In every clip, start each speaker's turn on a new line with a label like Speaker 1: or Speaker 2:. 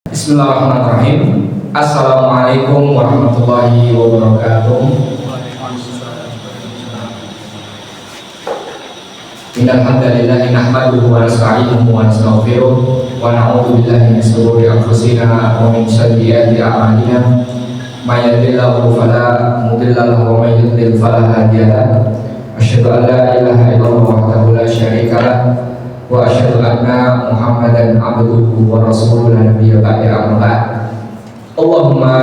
Speaker 1: Bismillahirrahmanirrahim. Assalamualaikum warahmatullahi wabarakatuh. Innal hamdalillah nahmaduhu wa nasta'inuhu wa nastaghfiruh wa na'udzu billahi min shururi anfusina wa min sayyiati a'malina. May yahdihillahu fala mudilla lahu wa may yudlil fala hadiya lahu. Asyhadu an la ilaha illallah wahdahu la syarika lahu wa asyhadu anna Muhammadan abduhu wa rasuluhu la nabiyya ba'da amma ba'd. Allahumma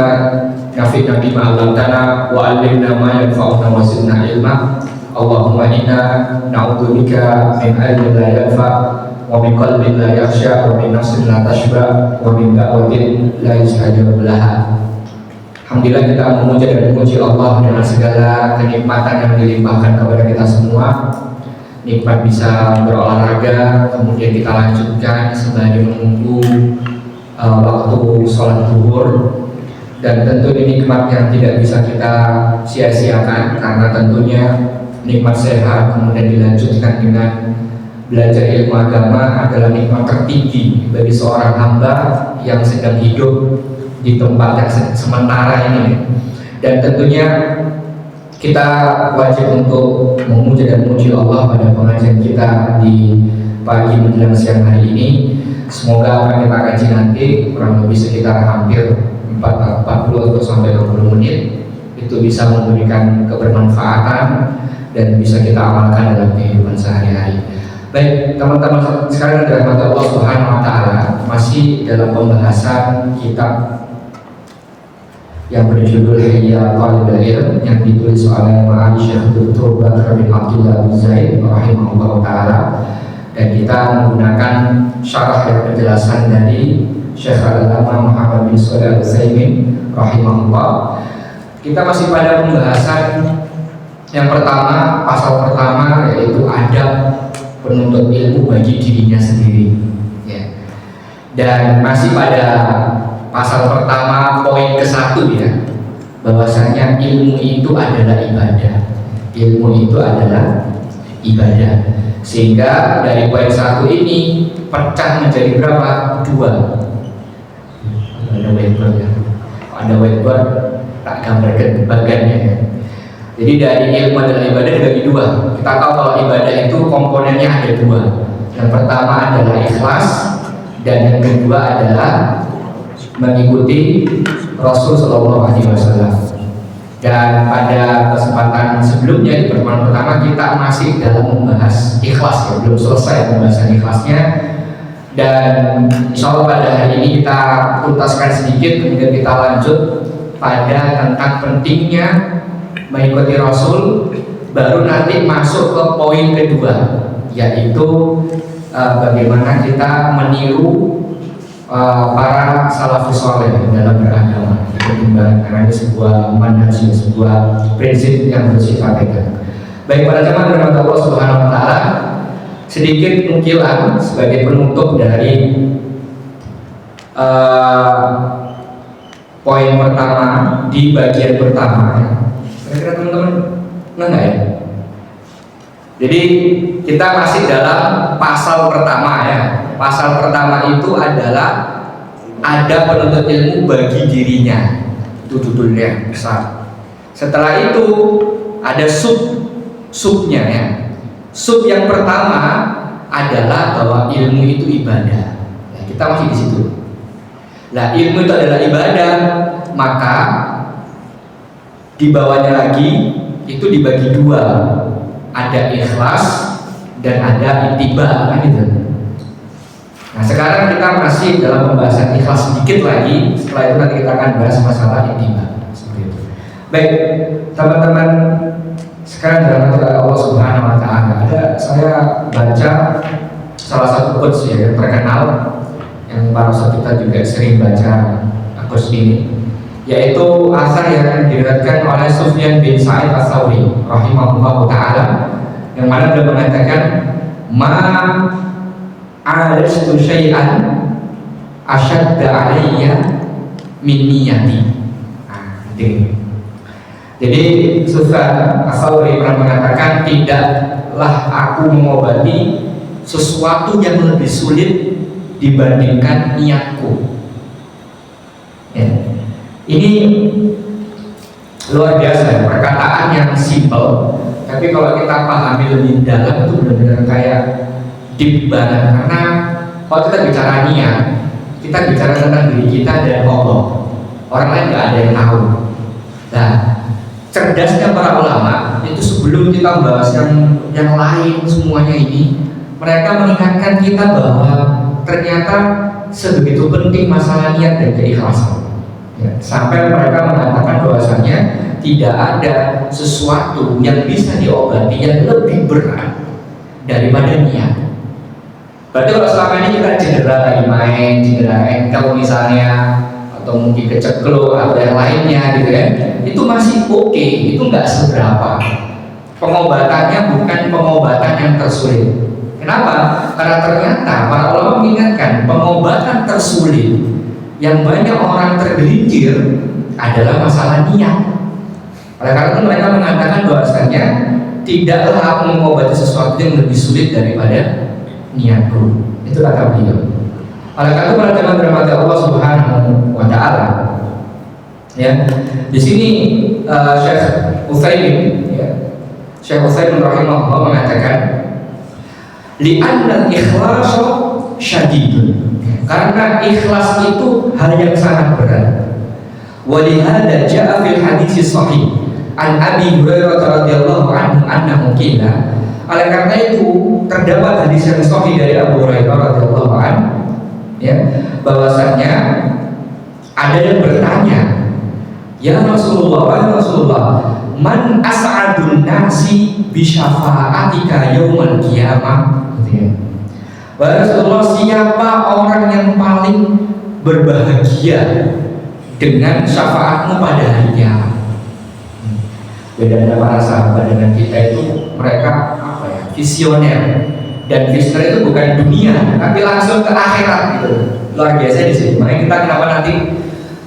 Speaker 1: nafi'na bima 'allamtana wa 'allimna ma yanfa'una wa zidna ilma. Allahumma inna na'udzubika min ilmin la yanfa' wa min qalbin la yakhsha wa min nafsin la tashba wa min da'watin la yustajabu laha. Alhamdulillah, kita memuja dan memuji Allah dengan segala kenikmatan yang dilimpahkan kepada kita semua. Nikmat bisa berolahraga, kemudian kita lanjutkan sembari menunggu waktu sholat zuhur. Dan tentu ini nikmat yang tidak bisa kita sia-siakan, karena tentunya nikmat sehat kemudian dilanjutkan dengan belajar ilmu agama adalah nikmat tertinggi bagi seorang hamba yang sedang hidup di tempat yang sementara ini. Dan tentunya kita wajib untuk memuja dan memuji Allah pada pengajian kita di pagi menjelang siang hari ini. Semoga apa yang kita kaji nanti kurang lebih sekitar hampir 40 atau sampai 60 menit itu bisa memberikan kebermanfaatan dan bisa kita amalkan dalam kehidupan sehari-hari. Baik, teman-teman sekarang dirahmati Allah Subhanahu wa taala, masih dalam pembahasan kitab yang berjudul Ihya Talibul Ilm yang ditulis oleh Ma'ali Syekh Dr. Bakr bin Abdullah bin Zaid rahimahullah ta'ala, dan kita menggunakan syarah dan penjelasan dari Syekh Al-Allamah Muhammad bin Shalih Al-Utsaimin rahimahullah. Kita masih pada pembahasan yang pertama, pasal pertama, yaitu adab penuntut ilmu bagi dirinya sendiri ya. Dan masih pada pasal pertama poin ke-1 ya, bahwasanya ilmu itu adalah ibadah. Ilmu itu adalah ibadah. Sehingga dari poin 1 ini pecah menjadi berapa? 2. Ada whiteboard ya. Ada whiteboard, tak gambarkan bagiannya ya. Jadi dari ilmu adalah ibadah dibagi 2. Kita tahu kalau ibadah itu komponennya ada 2. Yang pertama adalah ikhlas, dan yang kedua adalah mengikuti Rasul Shallallahu Alaihi Wasallam. Dan pada kesempatan sebelumnya di pertemuan pertama kita masih dalam membahas ikhlas ya, belum selesai pembahasan ikhlasnya. Dan insya Allah pada hari ini kita tuntaskan sedikit, kemudian kita lanjut pada tentang pentingnya mengikuti Rasul. Baru nanti masuk ke poin kedua, yaitu bagaimana kita meniru para salafus saleh dalam beragama. Karena ini sebuah manhaj, sebuah prinsip yang harus kita pegang. Baik, para jemaah dirahmati Allah Subhanahu wa taala, sedikit nukilan sebagai penutup dari poin pertama di bagian pertama. Kira-kira teman-teman enggak ya? Jadi kita masih dalam pasal pertama ya. Pasal pertama itu adalah ada penuntut ilmu bagi dirinya. Itu judulnya besar. Setelah itu ada subnya ya. Sub yang pertama adalah bahwa ilmu itu ibadah. Nah, kita masih di situ. Nah, ilmu itu adalah ibadah, maka di bawahnya lagi itu dibagi 2. Ada ikhlas dan ada ittiba, kan gitu. Nah, sekarang kita masih dalam pembahasan ikhlas sedikit lagi. Setelah itu nanti kita akan bahas masalah ittiba. Seperti itu. Baik, teman-teman sekarang dalam Allah Subhanahu wa taala, ada saya baca salah satu quotes ya, yang terkenal, yang para ustaz kita juga sering baca quotes ini, yaitu asar yang diriwayatkan oleh Sufyan bin Sa'id Ats-Tsauri rahimahullah taala, yang mana beliau mengatakan, ma alastu syai'an asyadda alayya min niyati. Jadi Sufyan Ats-Tsauri pernah mengatakan, tidaklah aku mengobati sesuatu yang lebih sulit dibandingkan niatku. Ini luar biasa, perkataan yang simpel, tapi kalau kita pahami lebih dalam itu benar-benar kayak deep banget. Karena kalau kita bicara niat, kita bicara tentang diri kita dan Allah. Orang lain nggak ada yang tahu. Nah, cerdasnya para ulama itu sebelum kita membahas yang lain semuanya ini, mereka mengingatkan kita bahwa ternyata sebegitu penting masalah niat dan keikhlasan. Ya, sampai mereka mengatakan bahwasannya tidak ada sesuatu yang bisa diobati yang lebih berat daripada niat. Berarti kalau selama ini kita cedera lagi main, cedera ankle misalnya, atau mungkin kecekluk atau yang lainnya gitu ya, itu masih oke, itu nggak seberapa. Pengobatannya bukan pengobatan yang tersulit. Kenapa? Karena ternyata para ulama mengingatkan pengobatan tersulit yang banyak orang tergelincir adalah masalah niat. Oleh karena itu mereka mengatakan bahwasanya tidaklah aku mengobati sesuatu yang lebih sulit daripada niatku. Itu kata beliau. Oleh karena itu para jemaah dirahmati Allah Subhanahu wa taala. Ya. Di sini Syekh Utsaimin ya. Syekh Utsaimin rahimahullah mengatakan li'anna al-ikhlas syadidun. Karena ikhlas itu hal yang sangat berat. Wa lihada jaa fil hadits sahih an Abi Hurairah radhiyallahu anhu annahu qila. Oleh karena itu terdapat hadis yang sahih dari Abu Hurairah radhiyallahu anhu ya, bahwasanya ada yang bertanya, ya Rasulullah, wahai Rasulullah, man as'adun nasi bi syafa'atika yaumil qiyamah, gitu ya. Wahai Rasulullah, siapa orang yang paling berbahagia dengan syafaatmu pada hari kiamat? Bedanya para sahabat dengan kita itu, mereka apa ya, visioner. Dan visioner itu bukan dunia, tapi langsung ke akhirat gitu. Luar biasa di sini. Makanya kita kenapa nanti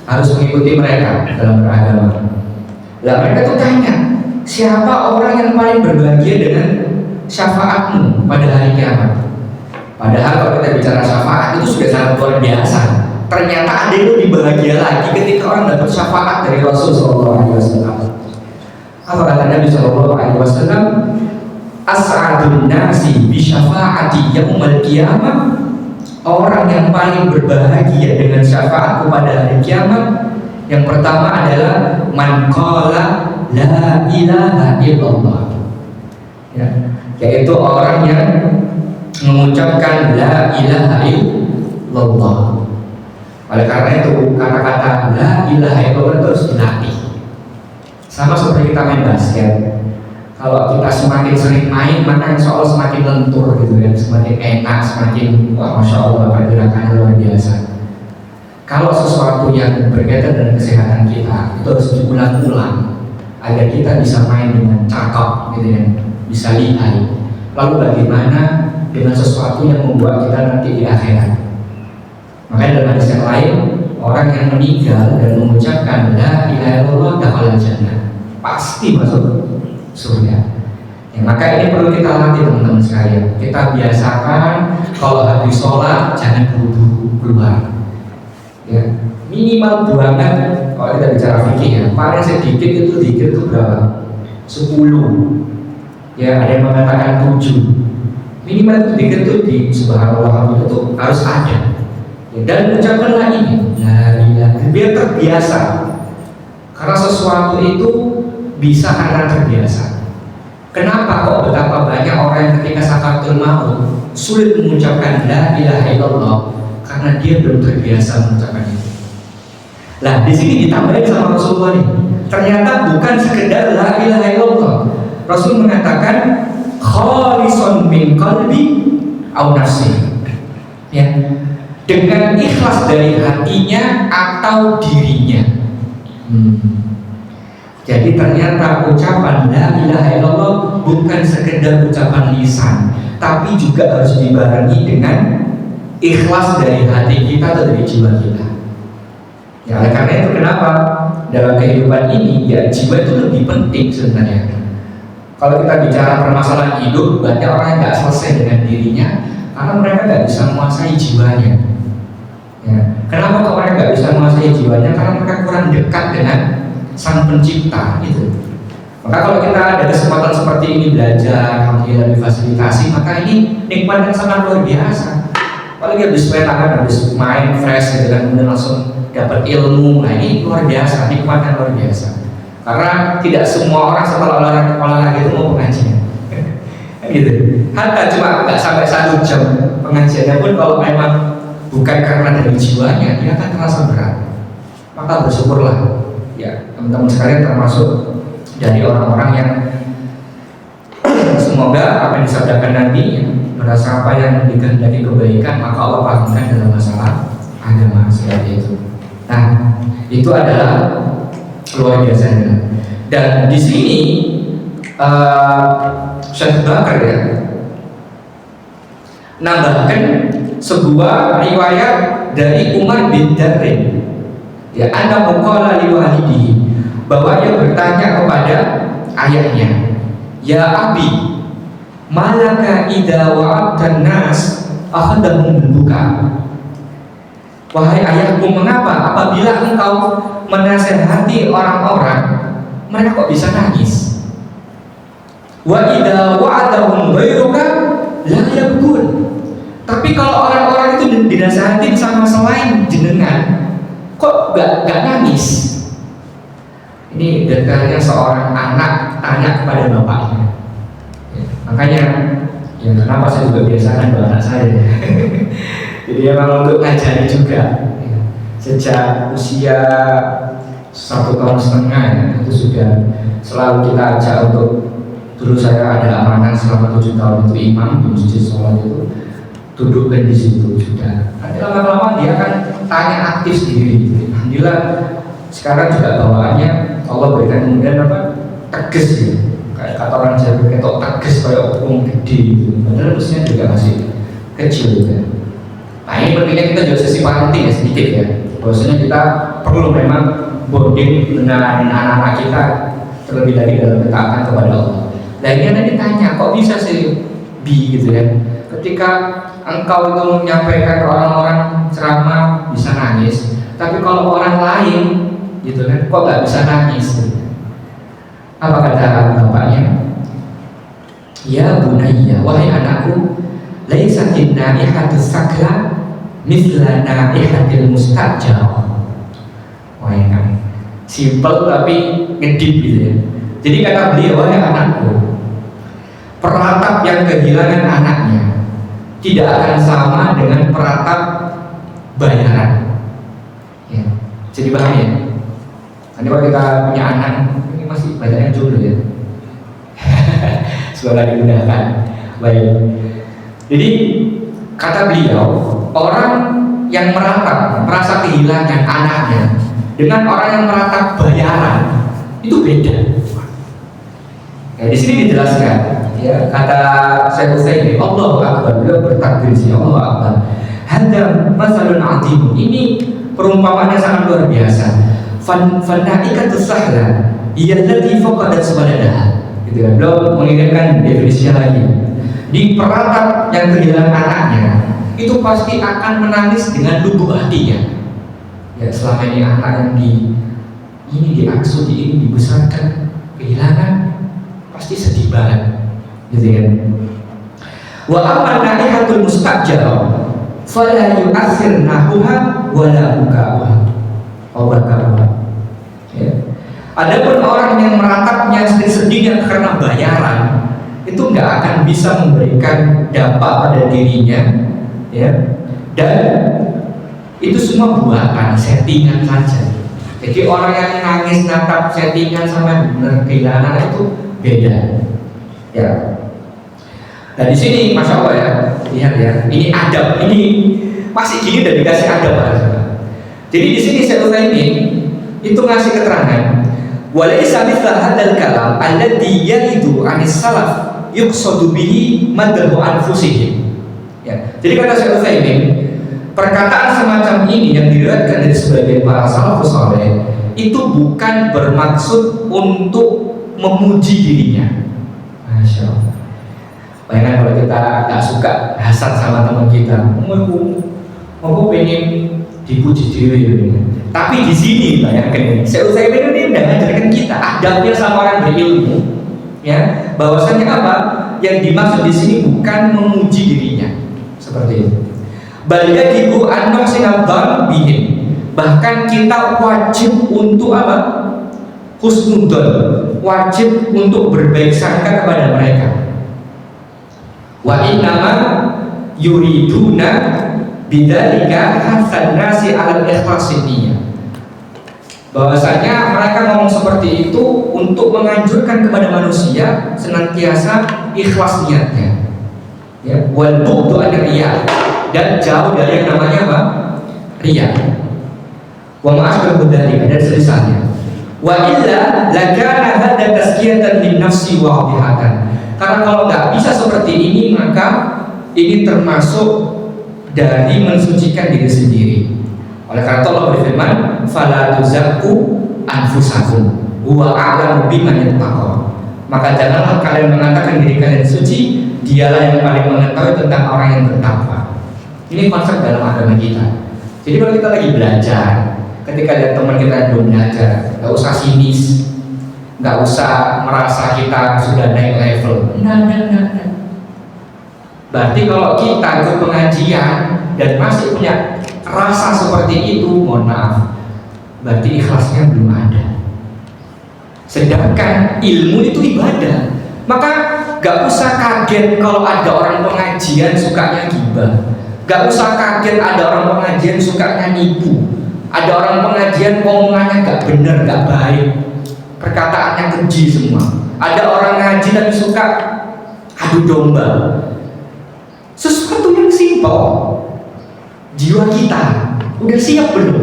Speaker 1: harus mengikuti mereka dalam beragama. Lah mereka tuh tanya, siapa orang yang paling berbahagia dengan syafaatmu pada hari kiamat? Padahal kalau kita bicara syafaat itu sudah sangat luar biasa. Ternyata ada yang lebih bahagia lagi ketika orang dapat syafaat dari Rasul SAW. Apa kata Nabi SAW? As'adun nasi bi syafaati yaumil qiyamah. Orang yang paling berbahagia dengan syafaatku pada hari kiamat, yang pertama adalah man qala la ilaha illallah. Ya, yaitu orang yang mengucapkan la ilaha illallah. Oleh karena itu kata-kata la ilaha illallah itu harus dilatih. Sama seperti kita main basket. Kalau kita semakin sering main, maka insya Allah semakin lentur gitu ya, semakin enak, semakin wah masya Allah pergerakannya luar biasa. Kalau sesuatu yang berkaitan dengan kesehatan kita itu harus diulang-ulang agar kita bisa main dengan cakep gitu ya, bisa lihai. Lalu bagaimana dengan sesuatu yang membuat kita nanti di akhirat? Makanya dalam hadis yang lain, orang yang meninggal dan mengucapkan la ilaha illallah dakhala jannah, pasti masuk surga. Ya, maka ini perlu kita latih teman-teman sekalian. Kita biasakan kalau habis sholat jangan buru-buru keluar. Ya, minimal 2 menit. Kalau kita bicara fikih ya, paling sedikit itu dikit itu berapa? 10. Ya, ada yang mengatakan 7. Minimal itu dikit itu di subhanallah itu harus ada. Ya, dan ucapkanlah ini, biar terbiasa. Karena sesuatu itu bisa karena terbiasa. Kenapa kok betapa banyak orang yang ketika sakaratul maut sulit mengucapkan la ilaha illallah? Karena dia belum terbiasa mengucapkan itu. Lah di sini ditambahin sama Rasulullah nih. Ternyata bukan sekedar la ilaha illallah. Rasul mengatakan khalisun min qalbi au nafsi. Ya. Dengan ikhlas dari hatinya atau dirinya. Jadi ternyata ucapan la ilaha illallah bukan sekedar ucapan lisan, tapi juga harus dibarengi dengan ikhlas dari hati kita atau dari jiwa kita. Ya, oleh karena itu kenapa dalam kehidupan ini ya jiwa itu lebih penting sebenarnya. Kalau kita bicara permasalahan hidup, banyak orang yang nggak selesai dengan dirinya karena mereka nggak bisa menguasai jiwanya. Ya. Kenapa kok mereka nggak bisa menguasai jiwanya? Karena mereka kurang semakin dekat dengan Sang Pencipta gitu. Maka kalau kita ada kesempatan seperti ini belajar, alhamdulillah difasilitasi, maka ini nikmat yang sangat luar biasa. Apalagi habis petakan, habis main fresh gitu kan, kemudian langsung dapat ilmu. Nah ini luar biasa, nikmat yang luar biasa. Karena tidak semua orang setelah olahraga itu mau pengajian. Gitu. Hatta cuma nggak sampai 1 jam pengajiannya pun kalau memang bukan karena dari jiwanya, dia akan terasa berat. Maka bersyukurlah ya teman-teman sekalian, termasuk dari orang-orang yang semoga apa yang disabdakan Nabi ya, merasa apa yang dikehendaki kebaikan maka Allah pahamkan dalam masalah agama seperti itu. Nah itu adalah luar biasanya. Dan di sini Syekh Bakar ya nambahkan sebuah riwayat dari Umar bin Darrin ya, anda muqala li walidihi, bahwa dia bertanya kepada ayahnya, ya abi, malaka idza wa'adtan nas akhadahum buka. Wahai ayahku, mengapa apabila engkau menasehati orang-orang mereka kok bisa nangis? Wa idza wa'adahum ghairuka la yabkun. Tapi kalau orang-orang itu dinasehatin sama selain jenengan kok gak nangis? Ini detailnya seorang anak tanya kepada bapaknya ya, makanya ya kenapa saya juga biasakan doa anak saya. Jadi memang untuk ngajari juga ya. Sejak usia 1,5 tahun ya, itu sudah selalu kita ajak untuk, dulu saya ada amanah selama 7 tahun itu imam di masjid sholat itu, dudukkan di situ sudah. Nanti lama-lama dia akan tanya aktif sendiri. Alhamdulillah sekarang juga bawaannya Allah berikan kemudian apa, tegas ya, kayak kata orang Jawa ketok tegas kayak orang gede gitu. Padahal usianya juga masih kecil gitu ya. Nah ini pentingnya kita juga sesi parenting ya sedikit ya, bahwasanya kita perlu memang bonding dengan anak-anak kita terlebih lagi dalam ketaatan kepada Allah. Nah ini nanti tanya kok bisa sih bi gitu ya, ketika engkau itu menyampaikan ke orang-orang ceramah bisa nangis, tapi kalau orang lain gitu kan kok nggak bisa nangis? Apa kata bapaknya? Ya bunayya, wahai anakku, laisatin naihatu sakla misla naihatil mustajab. Wah ini kan simple tapi ngedip gitu ya. Jadi kata beliau, wahai anakku, peratap yang kehilangan anaknya tidak akan sama dengan peratap bayaran ya. Jadi paham ya? Nanti kalau kita punya anak, ini masih banyak yang jodoh ya. Semoga dimudahkan. Baik. Jadi kata beliau, orang yang merasa kehilangan anaknya dengan orang yang meratap bayaran itu beda. Ya, di sini dijelaskan. Ya, kata Syekh Utsaimin, Allahu Akbar, beliau bertakbir sih, Allahu Akbar. Hadza masalun azim. Ini perumpamaannya sangat luar biasa. Fanaikatu sahla iyallati faqadat waladaha. Gitu kan. Beliau mengingatkan definisi lagi. Di peratap yang kehilangan anaknya, itu pasti akan menangis dengan lubuk hatinya. Ya, selama ini anak yang ini diasuh, ini dibesarkan, kehilangan, pasti sedih banget. Gitu kan. Wa amma naihatul mustajab fala yu'athir nahuha wala bukaha. Ya. Adapun orang yang meratapnya sedih-sedihnya karena bayaran itu nggak akan bisa memberikan dampak pada dirinya, ya. Dan itu semua buatan, settingan saja. Jadi orang yang nangis natap settingan sama benar kehilangan itu beda, ya. Nah di sini masya Allah ya, lihat ya, ini adab, ini masih gini udah dikasih adab aja. Jadi di sini Syekh Utsaimin itu ngasih keterangan, walaysa mithla hadzal kalam alladhi yaridu 'anis salaf yuqsadu bihi madahu anfusihim. Ya. Jadi kata Syekh Utsaimin, perkataan semacam ini yang diriwayatkan dari sebagian para salafus saleh itu bukan bermaksud untuk memuji dirinya. Masya Allah. Bayangkan kalau kita nggak suka hasad sama teman kita, aku pengen dipuji dewe. Tapi di sini bayangkan, Syekh Utsaimin ini udah ngajarkan kita adabnya sama orang berilmu, ya, bahwasanya apa yang dimaksud di sini bukan memuji dirinya seperti itu. Bal yajibu an nuhsina dzan bihim. Bahkan kita wajib untuk apa? Husnudzon, wajib untuk berbaik sangka kepada mereka. Wa innama yuriduna bidzalika hasan nasi alal ikhlasi niyyah. Bahwasanya mereka ngomong seperti itu untuk menganjurkan kepada manusia senantiasa ikhlas niatnya, ya, wal bu'du an riya, dan jauh dari yang namanya apa? Riya. Wa ma'asbahu dzalika, dan selisannya. Wa illa lakana hadza tazkiyatan lin nafsi wa wadihatan. Karena kalau nggak bisa seperti ini, maka ini termasuk dari mensucikan diri sendiri. Oleh karena itu Allah berfirman, "Fala tuzakku anfusakum, huwa a'lamu biman yattaqwa." Maka janganlah kalian mengatakan diri kalian suci, dialah yang paling mengetahui tentang orang yang bertakwa. Ini konsep dalam agama kita. Jadi kalau kita lagi belajar, ketika ada teman kita yang belum belajar, nggak usah sinis, nggak usah merasa kita sudah naik level. Nah. Berarti kalau kita ikut pengajian dan masih punya rasa seperti itu, mohon maaf, berarti ikhlasnya belum ada. Sedangkan ilmu itu ibadah. Maka gak usah kaget kalau ada orang pengajian sukanya gibah. Gak usah kaget ada orang pengajian sukanya nipu. Ada orang pengajian omongannya gak bener, gak baik, perkataannya keji semua. Ada orang ngaji tapi suka adu domba. Sesuatu yang simpel. Jiwa kita udah siap belum?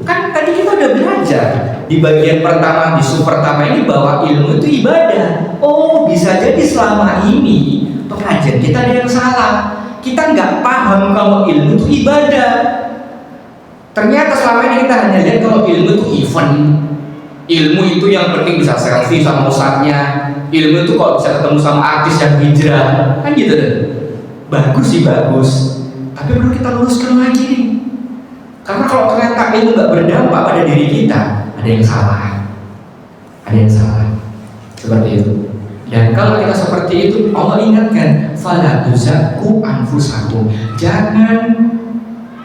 Speaker 1: Kan tadi kita udah belajar di bagian pertama, di sub pertama ini, bahwa ilmu itu ibadah. Oh, bisa jadi selama ini pengajian kita ada yang salah. Kita nggak paham kalau ilmu itu ibadah. Ternyata selama ini kita hanya lihat kalau ilmu itu event. Ilmu itu yang penting bisa selfie sama ustadznya. Ilmu itu kalau bisa ketemu sama artis yang hijrah, kan gitu deh. Bagus sih, bagus. Tapi perlu kita luruskan lagi nih. Karena kalau ternyata ilmu nggak berdampak pada diri kita, ada yang salah. Ada yang salah. Seperti itu. Dan kalau kita seperti itu, Allah ingatkan, fala tuzakku anfusakum. Jangan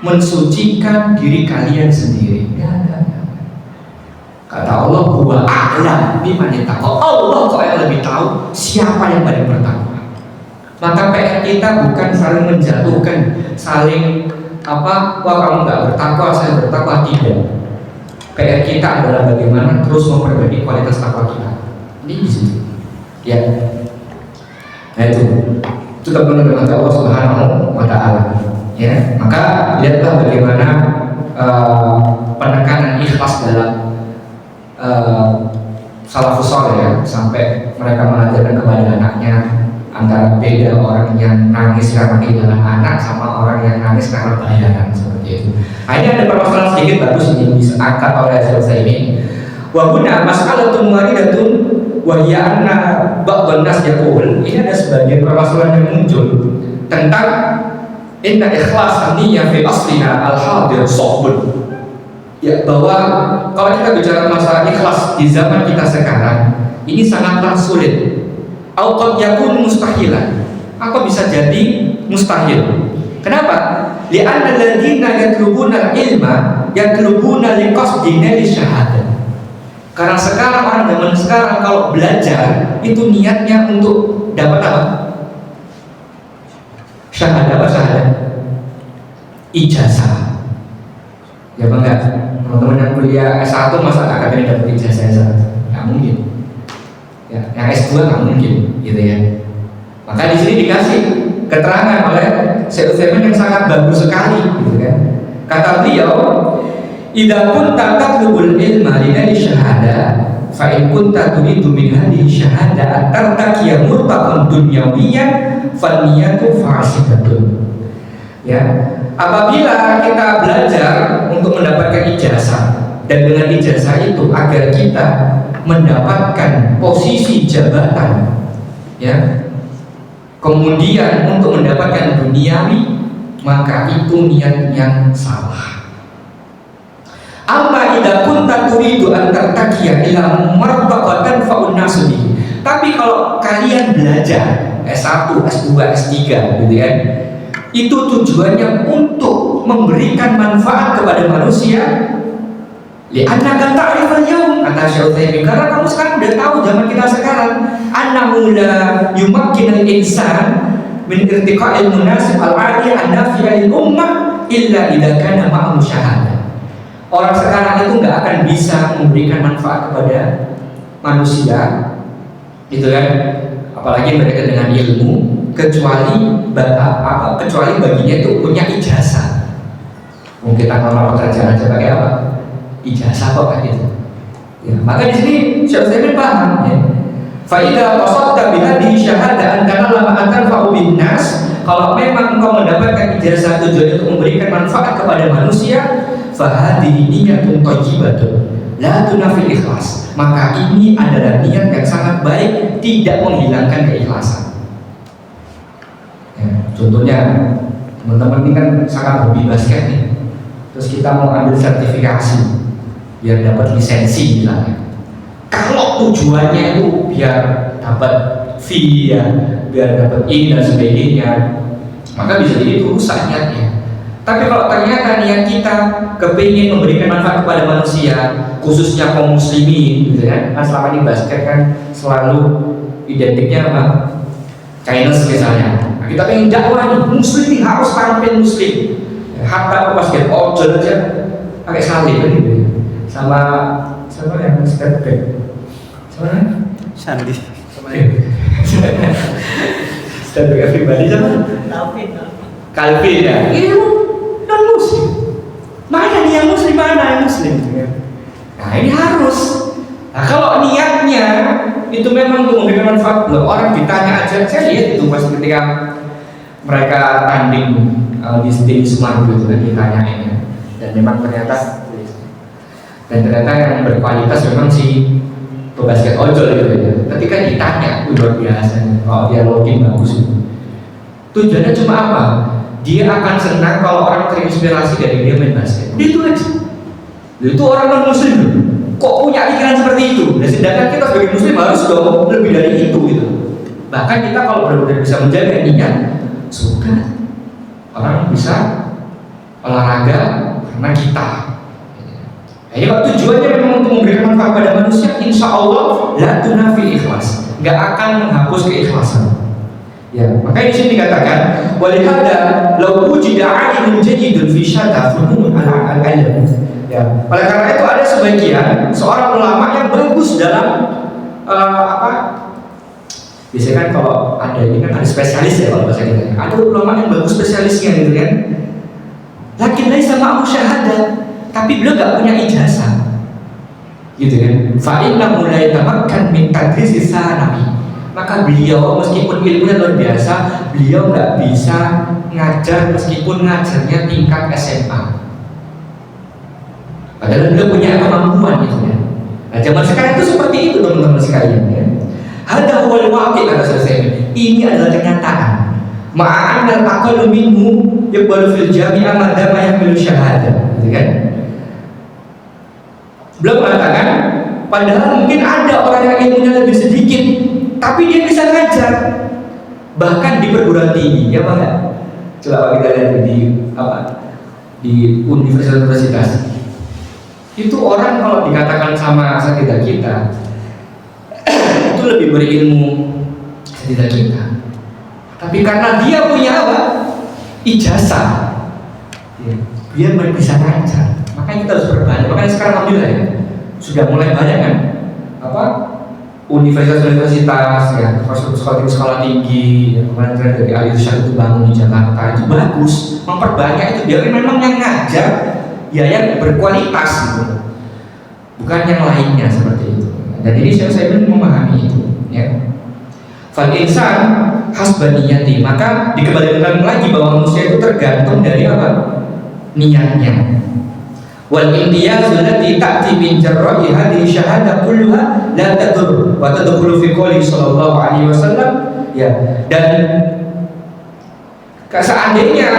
Speaker 1: mensucikan diri kalian sendiri. Kata Allah, huwa a'lam biman yattaqwa. Allah kok yang lebih tahu siapa yang paling bertakwa. Maka PR kita bukan saling menjatuhkan, saling wah kamu nggak bertakwa, saya bertakwa, tidak. PR kita adalah bagaimana terus memperbaiki kualitas takwa kita. Ini di situ. Ya. Nah itu terpenuhi dengan Allah Subhanahu wa Ta'ala. Ya, maka lihatlah bagaimana penekanan ikhlas dalam salafus saleh, ya, sampai mereka mengajarkan kepada anaknya antara beda orang yang nangis karena kehilangan anak sama orang yang nangis karena bayaran, seperti itu. Nah, ini ada permasalahan sedikit bagus yang bisa angkat oleh saya ini. Wa guna mas'alatun waridatun wa hiya anna ba'dhan nas yaqul. Ini ada sebagian permasalahan yang muncul tentang inna ikhlas niyyah fi aslina al-hadir sahbun. Ya, bahwa kalau kita bicara masalah ikhlas di zaman kita sekarang ini sangatlah sulit. Au qad yakun mustahilan. Apa bisa jadi mustahil? Kenapa? Li'anna alladziina yatlubuna al-ilma yatlubuna liqasdi nail syahadah. Karena sekarang orang zaman sekarang kalau belajar itu niatnya untuk dapat apa? Syahadah, apa syahadah? Ijazah. Ya bangga. Teman-teman yang kuliah S1 masa nggak akan dapat ijazah S1? Nggak mungkin. Ya, yang S2 nggak mungkin, gitu ya. Maka di sini dikasih keterangan oleh Syekh Utsaimin yang sangat bagus sekali, gitu kan. Kata beliau, "Idza kunta tatlubul ilma li syahada, fa in kunta turidu min hadhihi syahada tartaqiya murtaqan dunyawiyyan fa niyatu fasidatun." Ya, apabila kita belajar untuk mendapatkan ijazah, dan dengan ijazah itu agar kita mendapatkan posisi jabatan, ya, kemudian untuk mendapatkan duniawi, maka itu niat yang salah. Amma idza kunta turidu an tartaqiya ila martabatan fa'un nasu bihi. Tapi kalau kalian belajar S1, S2, S3 gitu kan, itu tujuannya untuk memberikan manfaat kepada manusia. Li'annaka ta'rifal yaum, kata Syekh Utsaimin, karena kamu sekarang udah tahu zaman kita sekarang, annahu la yumakkinul insan min irtiqa'il munasib al-'ali an-nafi'a lil ummah illa idza kana ma'ahu syahadah. Orang sekarang itu nggak akan bisa memberikan manfaat kepada manusia, gitu kan? Apalagi mereka dengan ilmu, kecuali baginya itu punya ijazah. Mungkin kita ngelamar pekerjaan aja pakai apa? Ijazah kok kan gitu. Ya, maka di sini Syekh Utsaimin paham ya. Fa idza qasadta bi hadhihi syahada an kana lama anfa'u bin nas, kalau memang engkau mendapatkan ijazah tujuannya untuk memberikan manfaat kepada manusia, fa hadhihi niyatun thayyibatun la tunafil ikhlas, maka ini adalah niat yang sangat baik, tidak menghilangkan keikhlasan. Ya, contohnya teman-teman ini kan sangat hobi basket nih, terus kita mau ambil sertifikasi biar dapat lisensi misalnya. Kalau tujuannya itu biar dapat fee ya, biar dapat ini dan sebagainya, maka bisa jadi itu rusak niatnya. Tapi kalau ternyata niat kita kepingin memberikan manfaat kepada manusia, khususnya kaum muslimin, gitu kan? Nah, selama ini basket kan selalu identiknya apa? Chinese misalnya. Nah, kita pengen dakwah nih, muslim nih harus tampil muslim. Hatta basket ojol aja pakai salib kan gitu. Sama yang step back. Sama
Speaker 2: Sandi.
Speaker 1: Sama step back everybody sama. Calvin ya. Iya, non muslim. Mana nih yang muslim, mana yang muslim? Nah ini harus. Nah kalau niatnya itu memang untuk memberikan manfaat, orang ditanya aja, saya lihat itu pas ketika mereka tanding di Semarang gitu kan ditanyain ya. Dan memang ternyata yang berkualitas memang si pebasket ojol gitu ya. Ketika ditanya, luar biasa, kalau dia login bagus itu. Tujuannya cuma apa? Dia akan senang kalau orang terinspirasi dari dia main basket. Itu aja. Itu orang non muslim kok punya pikiran seperti itu. Dan sedangkan kita sebagai muslim harus dong lebih dari itu gitu. Bahkan kita kalau benar-benar bisa menjaga niat, sudah orang bisa olahraga karena kita. Jadi kalau tujuannya memang untuk memberikan manfaat pada manusia, insya Allah la tunafi ikhlas, nggak akan menghapus keikhlasan. Ya, makanya di sini dikatakan walihada law wujida alimun jadidun fi syatta funun al-ilm. Ya, oleh karena itu ada sebagian seorang ulama yang bagus dalam biasanya kan kalau ada ini kan ada spesialis ya kalau bahasa kita. Ada ulama yang bagus spesialisnya gitu kan. Lakin laisa ma'ahu syahadah, tapi beliau nggak punya ijazah, gitu kan? Fa'inna mulai tamakkan min tadrisi sanawi, maka beliau meskipun ilmunya luar biasa, beliau nggak bisa ngajar meskipun ngajarnya tingkat SMA. Padahal beliau punya kemampuan gitu ya. Nah zaman sekarang itu seperti itu teman-teman sekalian ya. Hada huwal waqi' kata saya. Ini adalah kenyataan. Ma'an dan aqallu minhu yaqbalu fil jami'ah madama yahmilu syahadah, gitu kan? Beliau mengatakan, padahal mungkin ada orang yang ilmunya lebih sedikit, tapi dia bisa ngajar, bahkan di perguruan tinggi, ya Pak? Coba kita lihat di universitas. Itu orang kalau dikatakan sama setidak kita, itu lebih berilmu setidak kita. Tapi karena dia punya apa? Ijazah, ya, dia bisa ngajar. Makanya kita harus berbanyak. Makanya sekarang alhamdulillah ya, sudah mulai banyak kan universitas ya, sekolah tinggi ya, kemarin dari Al-Irsyad itu bangun di Jakarta, itu bagus, memperbanyak itu. Dia memang yang ngajar ya yang berkualitas gitu, bukan yang lainnya seperti itu. Dan ini saya belum memahami itu ya. Fal insan hasbaniyati, maka dikembalikan lagi bahwa manusia itu tergantung dari apa? Niatnya. Wal imtiyaz allati ta'ti min jarra'i hadhihi syahadah kulluha la tadur wa tadkhulu fi qouli sallallahu alaihi wasallam ya. Dan seandainya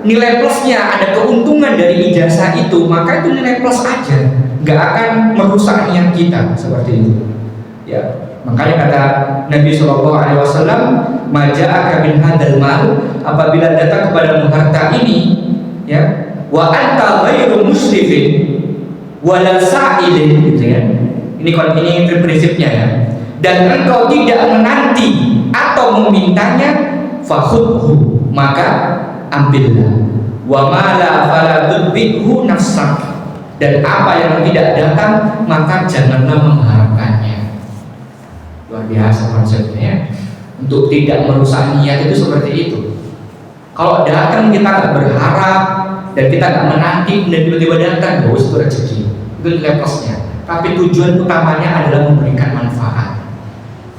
Speaker 1: nilai plusnya, ada keuntungan dari ijazah itu, maka itu nilai plus aja, nggak akan merusak niat kita seperti itu. Ya, makanya kata Nabi SAW, "Maja'aka min hadzal mal," apabila datang kepadamu harta ini, ya, wa anta ghairu musrifin wala sa'ilin, gitu ya. Ini prinsipnya ya. Dan engkau tidak menanti atau memintanya, fakhudhu, maka ambillah. Wa ma la fala tudbihu nafsak, dan apa yang tidak datang maka janganlah mengharapkannya. Luar biasa konsepnya ya. Untuk tidak merusak niat itu seperti itu. Kalau datang kita nggak berharap dan kita nggak menanti dan tiba-tiba datang, itu rezeki, itu nilai plusnya. Tapi tujuan utamanya adalah memberikan manfaat.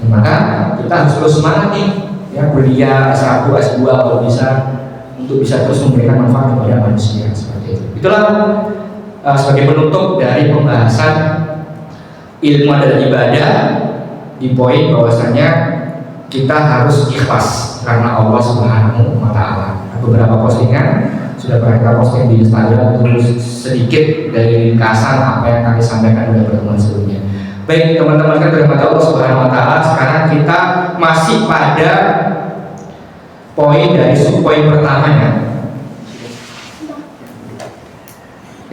Speaker 1: Ya, maka kita harus terus semangat nih, ya, kuliah S1, S2 kalau bisa, untuk bisa terus memberikan manfaat kepada manusia seperti itu. Itulah sebagai penutup dari pembahasan ilmu adalah ibadah, di poin bahwasanya kita harus ikhlas karena Allah Subhanahu wa Ta'ala. Beberapa postingan sudah pernah kita posting di Instagram, itu sedikit dari ringkasan apa yang kami sampaikan pada pertemuan sebelumnya. Baik teman-teman, kita berterima Allah Subhanahu wa Ta'ala. Sekarang kita masih pada poin dari subpoin pertamanya.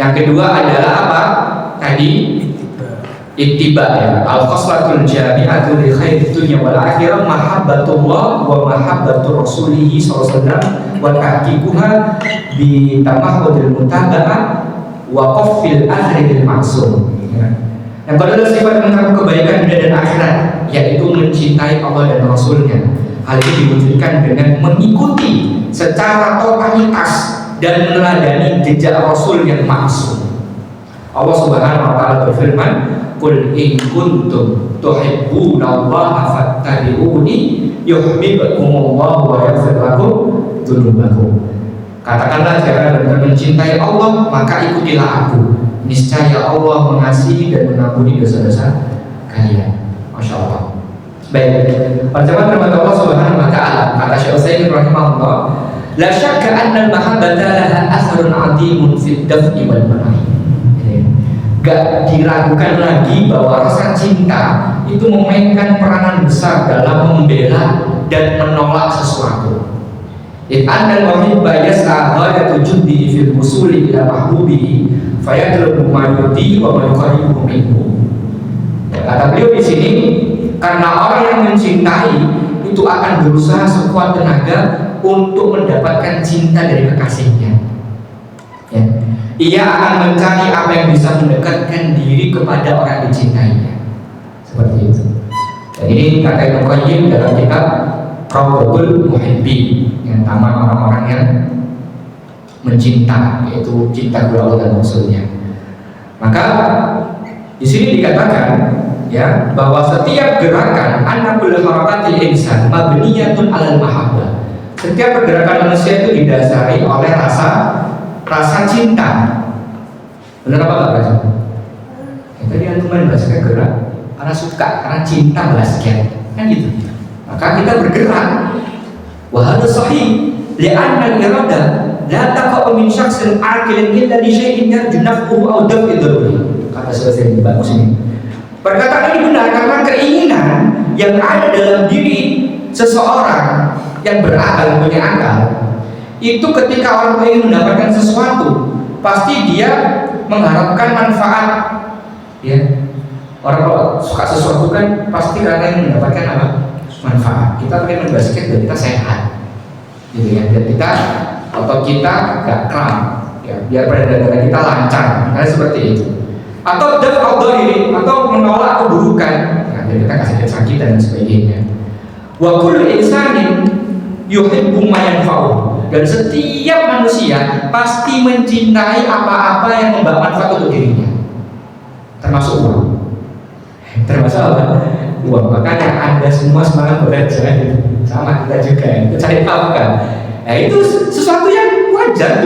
Speaker 1: Yang kedua adalah apa? Tadi ittiba, ya, al-khoslatul jami'atu li khairid dunya wal akhirah, mahabbatullah wa mahabbatur rasulih sallallahu alaihi wasallam, wa tahqiquha bi tamahhudil mutaba'ah wa qaffil akhiril maksum. Yang kedua adalah sifat tentang kebaikan dunia dan akhirat, yaitu mencintai Allah dan Rasulnya. Hal ini diwujudkan dengan mengikuti secara totalitas dan meneladani jejak Rasul yang maksum. Allah Subhanahu wa Ta'ala berfirman, "Qul in kuntum tuhibbunallaha fattabi'uni yuhibbukumullahu wa yaghfir lakum dzunubakum." Katakanlah, jika kalian benar mencintai Allah, maka ikutilah aku. Niscaya Allah mengasihi dan mengampuni dosa-dosa kalian. Masya Allah. Baik, pertama firman Allah Subhanahu wa Ta'ala, kata Syekh Utsaimin rahimahullah, la syakka anna al-mahabbata laha atharun 'azimun fid daf'i wal mana'i. Gak diragukan lagi bahwa rasa cinta itu memainkan peranan besar dalam membela dan menolak sesuatu. Anna al-muhibba yas'a ghayatu juddihi fil wusuli ila mahbubihi fayatlubu ma yurdi wa ma yuqarribuhu minhu. Kata beliau di sini, karena orang yang mencintai itu akan berusaha sekuat tenaga untuk mendapatkan cinta dari kekasihnya. Ya. Ia akan mencari apa yang bisa mendekatkan diri kepada orang dicintainya. Seperti itu. Dan ini kata Ibnu Qayyim dalam kitab Rawdatul Muhibbin, yang taman orang-orang yang mencinta, yaitu cinta kepada Allah dan Rasulnya. Maka di sini dikatakan, ya, bahwa setiap gerakan anakul harakatil insan mabniyatun alal mahabbah. Setiap pergerakan manusia itu didasari oleh rasa cinta. Benar apa enggak, Pak? Ya, tadi antum basket gerak karena suka, karena cinta basket, kan gitu. Maka kita bergerak. Wa hadza sahih, li'anna al-irada la taqa'u min syakhsin 'aqilin illa li syai'in yarju naf'uhu aw daf'i dharrihi. Kata Syekh ini bagus ini. Perkataan ini benar karena keinginan yang ada dalam diri seseorang yang berakal, punya akal, itu ketika orang ingin mendapatkan sesuatu, pasti dia mengharapkan manfaat. Ya, orang kalau suka sesuatu kan pasti karena ingin mendapatkan apa? Manfaat. Kita pengen main basket biar kita sehat, gitu ya, biar kita otot kita gak kram, ya, biar peredaran kita lancar, karena seperti itu. Atau daf'adhari, atau menolak keburukan, ya, biar kita kasih sakit dan sebagainya. Wa kullu insanin yuhibbu ma yanfa'u, dan setiap manusia pasti mencintai apa-apa yang membawa manfaat untuk dirinya, termasuk uang. Termasuk apa? Uang. Makanya Anda semua semangat bekerja, sama kita juga, kita cari nafkah. Nah, itu sesuatu yang wajar,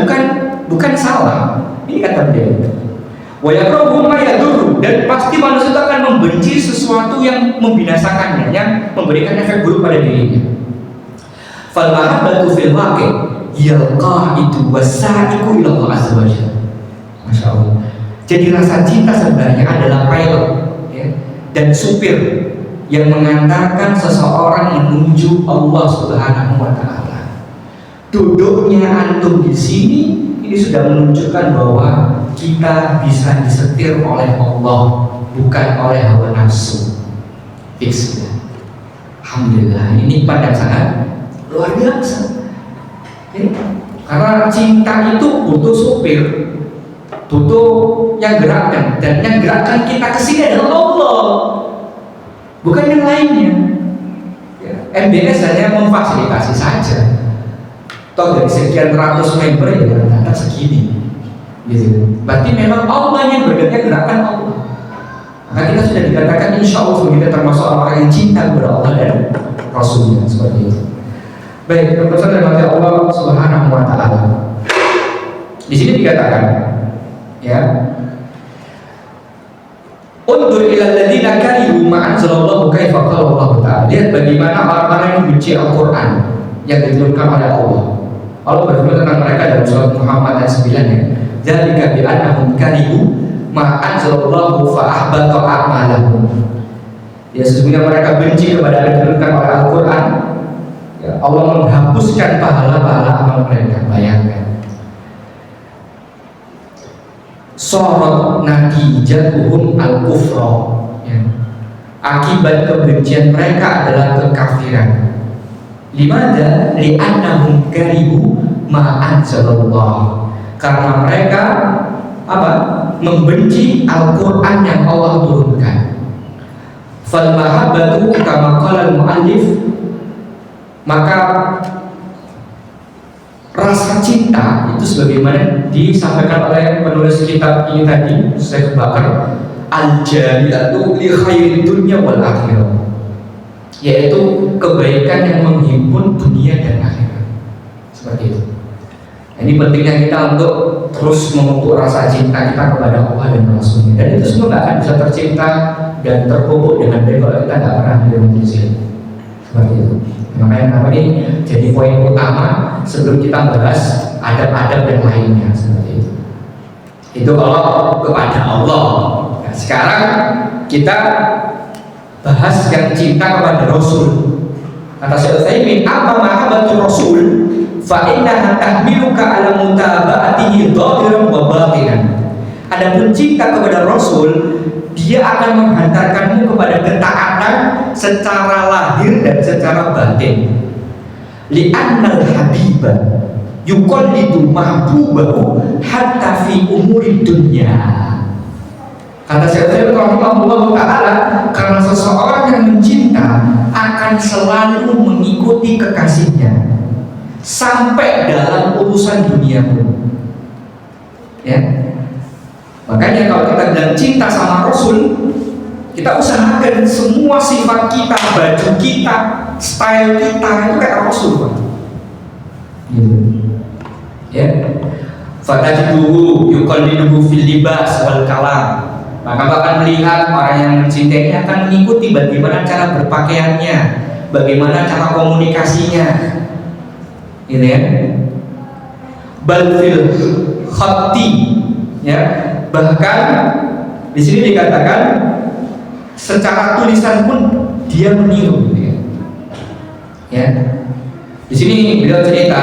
Speaker 1: bukan salah. Ini kata beliau. Wa yakrahu ma yadurru, dan pasti manusia itu akan membenci sesuatu yang membinasakannya, yang memberikan efek buruk pada dirinya. Fal mahabbatu fil waqi' yalqah itu wasa'iku ila Allah azza wa jalla. Masya Allah. Jadi rasa cinta sebenarnya adalah pilot, ya, dan supir yang mengantarkan seseorang menuju Allah Subhanahu wa taala. Duduknya antum di sini ini sudah menunjukkan bahwa kita bisa disetir oleh Allah, bukan oleh hawa nafsu. Fix ya. Alhamdulillah, ini nikmat yang sangat luar biasa. Ya. Karena cinta itu butuh supir, butuh yang gerakkan, dan yang gerakkan kita ke sini adalah Allah, bukan yang lainnya. Ya. MBS hanya memfasilitasi saja. Toh dari sekian ratus member ya ternyata segini, gitu. Berarti memang Allah yang bergerak, gerakan Allah. Maka kita sudah dikatakan insya Allah kita termasuk orang yang cinta kepada Allah dan Rasulnya, seperti itu. Baik, teman-teman yang mati Allah Subhanahu wa taala. Di sini dikatakan, ya, undur ilal ladzina karihu ma anzalallahu kaifa qala Allah ta'ala. Lihat bagaimana orang-orang yang benci Al-Qur'an yang diturunkan oleh Allah. Allah berfirman tentang mereka dalam surat Muhammad ayat 9, ya. Dzalika bi annahum karihu ma anzalallahu fa ahbata a'malahum. Ya, sesungguhnya mereka benci kepada yang diturunkan oleh Al-Qur'an. Ya, Allah menghapuskan pahala-pahala amal mereka. Bayangkan. Sorot natijatuhum al-kufra, ya. Akibat kebencian mereka adalah kekafiran. Limada li'annahum karihu ma anzalallah. Karena mereka apa? Membenci Al-Qur'an yang Allah turunkan. Fal mahabbatu kama qala al-muallif, maka rasa cinta itu sebagaimana disampaikan oleh penulis kitab ini tadi, Syekh Bakar, al-jaliyatu li khairid dunya wal akhirah, yaitu kebaikan yang menghimpun dunia dan akhirat. Seperti itu. Ini pentingnya kita untuk terus memupuk rasa cinta kita kepada Allah dan Rasulnya. Dan itu semua nggak akan bisa tercipta dan terpupuk dengan baik kalau kita nggak pernah bermuzik. Seperti itu. Makanya nama ini jadi poin utama sebelum kita bahas adab-adab yang lainnya, seperti itu. Itu kalau kepada Allah. Nah, sekarang kita bahas yang cinta kepada Rasul. Kata Syekh Utsaimin, "Amma mahabbatur Rasul fa innaha tahmiluka ala mutaba'atihi dhahiran wa batinan." Adapun cinta kepada Rasul, dia akan menghantarkanmu kepada ketaatan secara lahir dan secara batin. Li'annal habiba yuqallidu mahbubahu hatta fi umuri dunya. Kata Syekh rahimahullah ta'ala, karena seseorang yang mencinta akan selalu mengikuti kekasihnya sampai dalam urusan dunia pun. Ya. Makanya kalau kita bilang cinta sama Rasul, kita usahakan semua sifat kita, baju kita, style kita itu kayak Rasul, Pak. Ya. Fatajiduhu yuqalliduhu fil libas wal kalam. Maka akan melihat orang yang mencintainya akan mengikuti bagaimana cara berpakaiannya, bagaimana cara komunikasinya, gitu ya. Bal fil khatti, ya. Bahkan di sini dikatakan secara tulisan pun dia meniru, gitu ya. Ya. Di sini beliau cerita,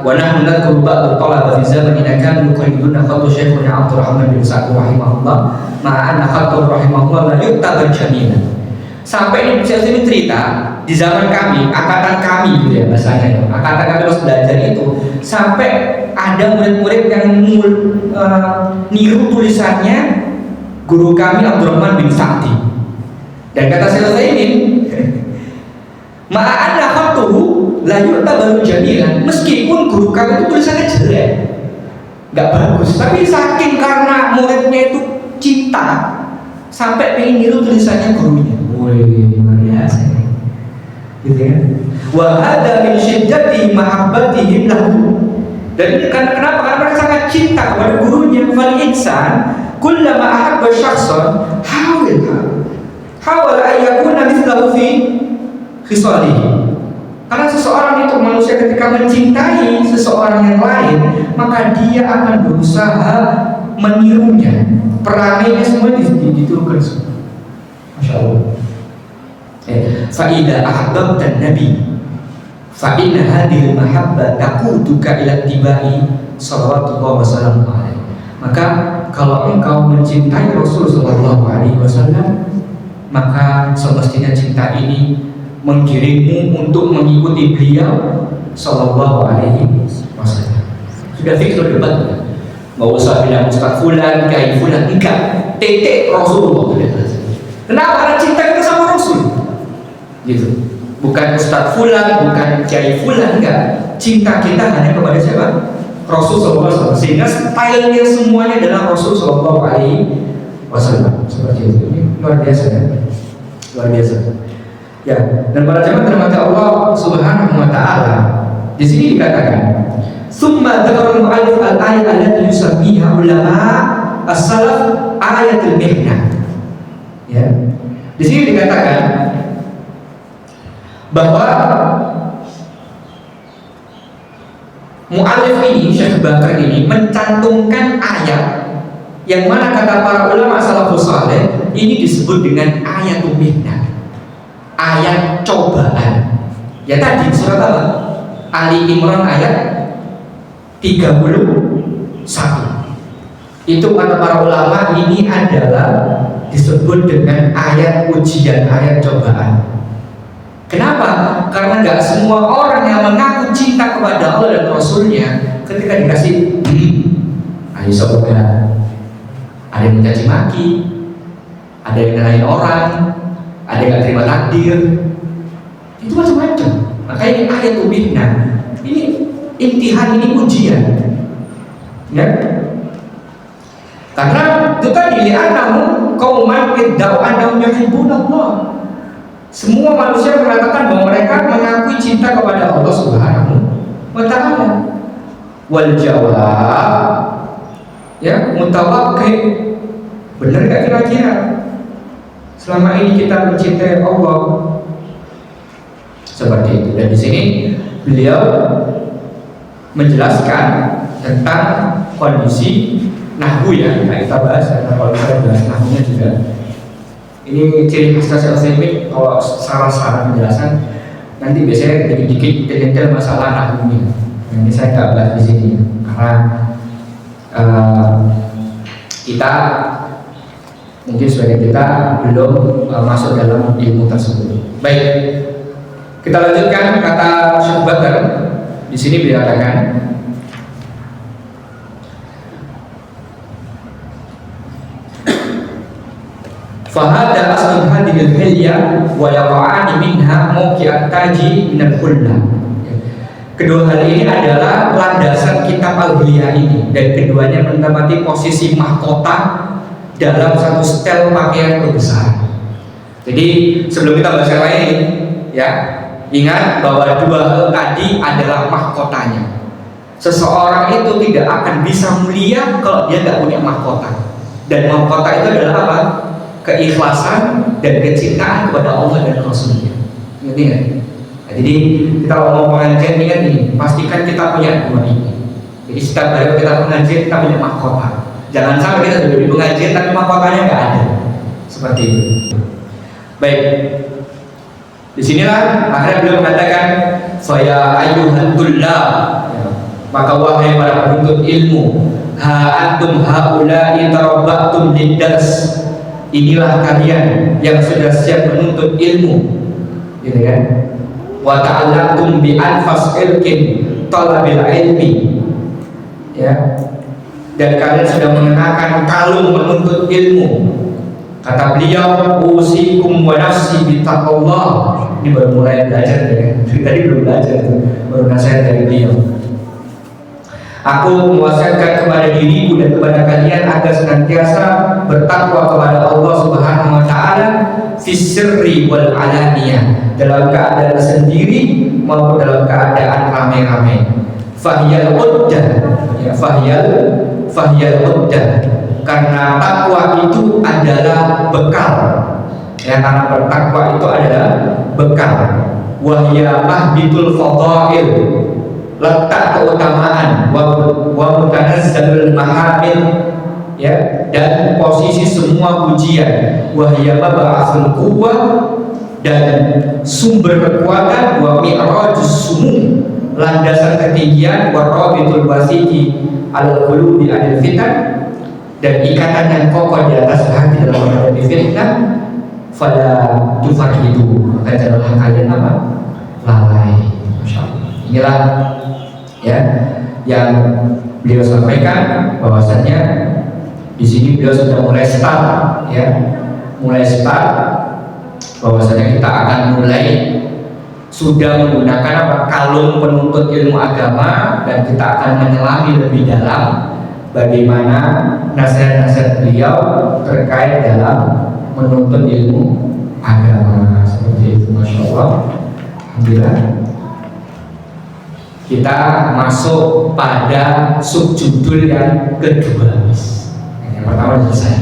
Speaker 1: wa nahnu nadhkuru ba'd talaba fi zamanin kanu yuqayyiduna khattu Syekhuna Abdurrahman bin Sa'd rahimahullah ma'ana khattu rahimahullah la yuktaba jamilan. Sampai ini saya sini cerita di zaman kami, angkatan kami gitu ya bahasanya, angkatan kami harus belajar itu sampai ada murid-murid yang niru tulisannya guru kami Abdurrahman bin Sa'd. Dan kata saya ini ma'ana khattuhu la yu'tabaru jamilan, meskipun guru kami itu tulisannya jelek, nggak bagus, tapi saking karena muridnya itu cinta sampai pengen niru tulisannya gurunya. Wih, luar biasa, gitu ya. Wa hada min syiddati mahabbatihim lahu. Dan ini kenapa? Karena mereka sangat cinta kepada gurunya. Fal insan kullama ahabba syakhsan hawala an yakuna mithlahu fi khisalihi. Karena seseorang itu manusia ketika mencintai seseorang yang lain, maka dia akan berusaha menirunya. Perangainya semua diturukan semua. Masya Allah. Fa'idha ahbabtan nabi fa'inna hadhil mahabbah taquduka ila tibai sallallahu wasallam alaihi. Maka kalau engkau mencintai Rasul sallallahu alaihi wasallam, maka semestinya cinta ini menggiringmu untuk mengikuti beliau sallallahu alaihi wasallam. Sudah fix debat. Nggak usah bilang Ustaz fulan, kiai fulan, enggak. Titik Rasulullah. Kenapa? Karena cinta kita sama Rasul. Gitu. Bukan Ustaz fulan, bukan kiai fulan, enggak. Cinta kita hanya kepada siapa? Rasul sallallahu alaihi wasallam. Sehingga stylenya semuanya adalah Rasul sallallahu alaihi wasallam. Seperti itu. Ini luar biasa ya. Luar biasa. Ya, dan para jemaah dirahmati Allah Subhanahu wa taala, di sini dikatakan, "Tsumma dzakara al-mu'allif al-ayat allati yusammiha ulama as-salaf ayatul mihnah." Ya. Di sini dikatakan bahwa mu'allif ini, Syekh Bakar ini mencantumkan ayat yang mana kata para ulama salafus saleh ini disebut dengan ayatul mihnah. Ayat cobaan. Ya tadi surat apa? Ali Imran ayat 31. Itu kata para ulama ini adalah disebut dengan ayat ujian, ayat cobaan. Kenapa? Karena gak semua orang yang mengaku cinta kepada Allah dan Rasulnya ketika dikasih ayo sobat, ada yang mencaci maki, ada yang nyalahin orang, ada yang gak terima takdir, itu macam-macam. Makanya ini ayat ubihna, ini imtihan, ini ujian, ya. Karena itu tadi li'annahu qauman idda'u annahum yuhibbunallah. Semua manusia mengatakan bahwa mereka mengakui cinta kepada Allah Subhanahu wa taala. Wal jawab, ya, mutawaqqi. Benar gak kira-kira selama ini kita mencintai Allah? Seperti itu. Dan di sini beliau menjelaskan tentang kondisi nahwu ya. Nah, kita bahas karena kalau kita bahas nahwunya juga. Ini ciri khas Syekh kalau salah penjelasan nanti biasanya dikit-dikit detail masalah nahwunya. Ini saya nggak bahas di sini karena kita mungkin sebagai kita belum masuk dalam ilmu tersebut. Baik, kita lanjutkan kata Syekh Bakar. Di sini beliau katakan, fahada asal hadhil hilya wa yaqa'ani minha mawqi'at taji minal khullah. Kedua hal ini adalah landasan kitab al-hilya ini, dan keduanya menempati posisi mahkota dalam satu setel pakaian terbesar. Jadi sebelum kita bahas yang lain, ya, ingat bahwa dua hal tadi adalah mahkotanya. Seseorang itu tidak akan bisa mulia kalau dia tidak punya mahkota. Dan mahkota itu adalah apa? Keikhlasan dan kecintaan kepada Allah dan Rasulnya. Ngerti nggak? Nah, jadi kita mau pengajian ingat ini, pastikan kita punya dua ini. Jadi setiap kali kita pengajian kita punya mahkota. Jangan sampai kita duduk di pengajian tapi mahkotanya nggak ada. Seperti itu. Baik. Disinilah akhirnya beliau mengatakan, "Faya ayyuhan tullab." Maka wahai para penuntut ilmu, ha antum haula'i tarabba'tum lid-dars. Inilah kalian yang sudah siap menuntut ilmu, gitu kan? Wa ta'allaqtum bi anfas ilkin talabil ilmi, ya. Dan kalian sudah mengenakan kalung menuntut ilmu. Kata beliau, usikum wa nafsi bi taqwallah. Ini baru mulai belajar ya. Tadi belum belajar, baru nasihat dari beliau. Aku mewasiatkan kepada diriku dan kepada kalian agar senantiasa bertakwa kepada Allah Subhanahu wa taala fis sirri wal alaniyah, dalam keadaan sendiri maupun dalam keadaan ramai-ramai. Fahyal uddah, ya, fahyal uddah, karena takwa itu adalah bekal. Ya, karena bertakwa itu adalah bekal. wahya mahbitul fadail, letak keutamaan, wa mutanazzalul mahamid, ya, dan posisi semua pujian, wahya mab'atsul quwwah, dan sumber kekuatan, wa mi'rajus sumum, landasan ketinggian, wa rabitul wasiti al qulubi anil fitan, dan ikatan yang kokoh di atas hati dalam menghadapi fitnah. Fala tufarhidu, maka janganlah kalian apa? Lalai. Masya Allah. Inilah ya yang beliau sampaikan, bahwasannya di sini beliau sudah mulai start, ya, mulai start bahwasannya kita akan mulai sudah menggunakan apa? Kalung penuntut ilmu agama, dan kita akan menyelami lebih dalam bagaimana nasihat-nasihat beliau terkait dalam menuntut ilmu agama, seperti itu. Masya Allah. Alhamdulillah. Kita masuk pada subjudul yang kedua. Yang pertama selesai.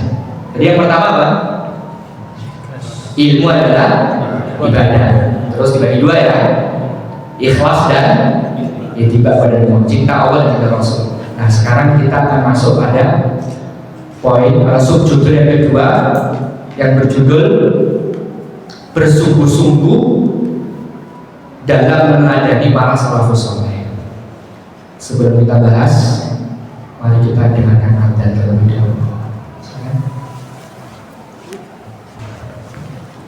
Speaker 1: Jadi yang pertama apa? Ilmu adalah ibadah. Terus dibagi dua, ya, ikhlas dan ittiba pada cinta Allah dan cinta Rasul. Nah, sekarang kita akan masuk pada poin subjudul yang kedua, yang berjudul bersungguh-sungguh dalam meneladani para salafus saleh. Sebelum kita bahas, mari kita dengarkan adzan terlebih dahulu.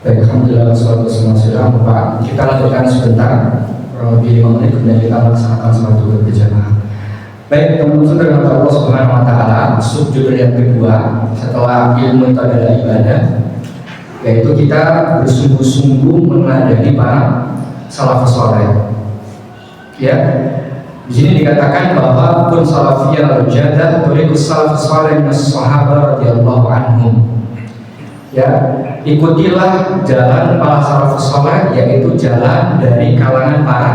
Speaker 1: Baik, alhamdulillah, wassalatu wassalamu ala. Kita lanjutkan sebentar, kurang lebih 5 menit, kemudian kita melaksanakan sholat zuhur berjamaah. Baik, teman-teman saudara Allah Subhanahu wa taala, subjudul yang kedua setelah ilmu itu adalah ibadah, yaitu kita bersungguh-sungguh meneladani para salafus saleh. Ya, di sini dikatakan bahwa kun salafiyah al-jadah turiqus salafus saleh min as-sahabah radhiyallahu anhum. Ya, ikutilah jalan para salafus saleh, yaitu jalan dari kalangan para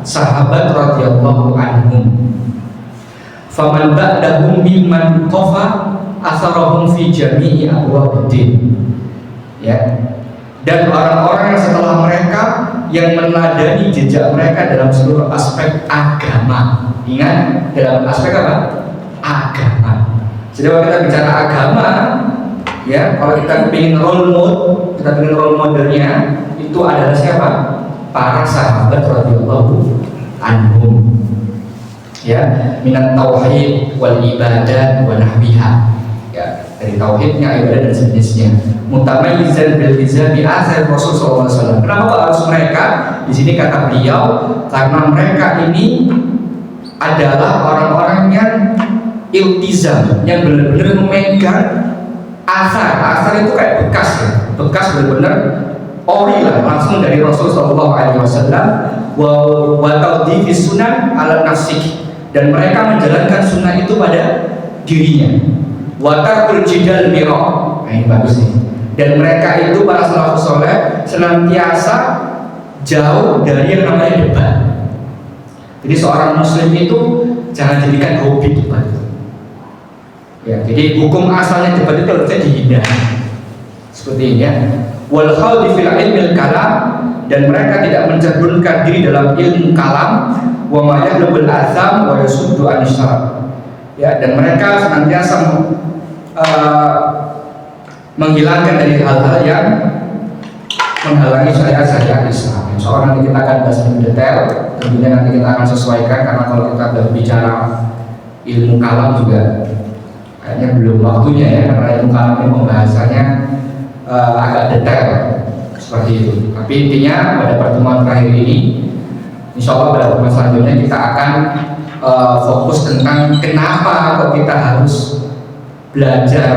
Speaker 1: sahabat radhiyallahu anhum. Faman ba'dahum mimman qafa asarahum fi jami'i abwabiddin. Ya. Dan orang-orang yang setelah mereka yang meneladani jejak mereka dalam seluruh aspek agama. Ingat, dalam aspek apa? Agama. Jadi kalau kita bicara agama, ya, kalau kita ingin role model, kita ingin role modelnya itu adalah siapa? Para sahabat radhiyallahu anhum. Ya, minat tauhid wal ibadah wa nahbiha, ya, dari tauhidnya, ibadah dan sejenisnya. Mutamayyizan bil izami asal Rasul sallallahu alaihi wasallam. Kenapa harus mereka? Di sini kata beliau, karena mereka ini adalah orang-orang yang iltizam, yang benar-benar memegang asar. Asar itu kayak bekas, ya, bekas benar-benar ori lah, langsung dari Rasul sallallahu alaihi wasallam. Wa tawdifis sunan ala nafsik, dan mereka menjalankan sunnah itu pada dirinya. Watarkul jidal miro, nah ini bagus nih. Dan mereka itu para salafus saleh senantiasa jauh dari yang namanya debat. Jadi seorang muslim itu jangan jadikan hobi debat. Ya, jadi hukum asalnya debat itu harusnya dihindari. Seperti ini, ya. Wal khawdi fil ilmil kalam, dan mereka tidak mencerminkan diri dalam ilmu kalam. Wa ma yahlubul azam wa yasuddu an syarab. Ya, dan mereka senantiasa menghilangkan dari hal-hal yang menghalangi syariat-syariat Islam. Insyaallah nanti kita akan bahas lebih detail. Tentunya nanti kita akan sesuaikan, karena kalau kita berbicara ilmu kalam juga kayaknya belum waktunya, ya, karena ilmu kalam ini pembahasannya agak detail seperti itu. Tapi intinya pada pertemuan terakhir ini, insya Allah pada pertemuan selanjutnya kita akan fokus tentang kenapa kok kita harus belajar,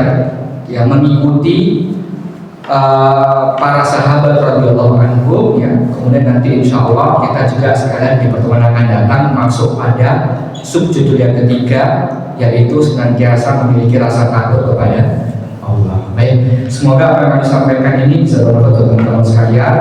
Speaker 1: ya, mengikuti para sahabat radhiyallahu anhum, ya. Kemudian nanti insya Allah kita juga sekalian di pertemuan akan datang masuk pada subjudul yang ketiga, yaitu senantiasa memiliki rasa takut kepada Allah. Baik, semoga apa yang kami sampaikan ini bisa bermanfaat untuk teman-teman sekalian.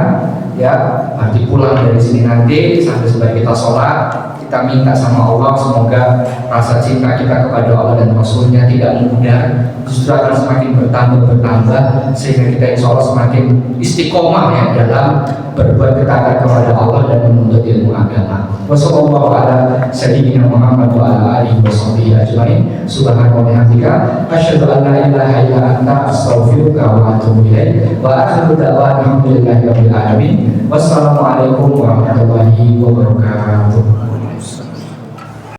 Speaker 1: Ya, nanti pulang dari sini nanti sampai sebelum kita sholat, kita kita minta sama Allah semoga rasa cinta kita kepada Allah dan Rasulnya tidak memudar, justru akan semakin bertambah sehingga kita insya Allah semakin istiqomah ya dalam berbuat ketaatan kepada Allah dan menuntut ilmu agama. Wassallallahu ala sayyidina Muhammad wa ala alihi washabbihi ajmain. Subhanallahi wa bihamdika asyhadu an la ilaha illa anta astaghfiruka wa atubu ilaik. Wa akhiru da'wana alhamdulillahi rabbil alamin. Wassalamualaikum warahmatullahi wabarakatuh.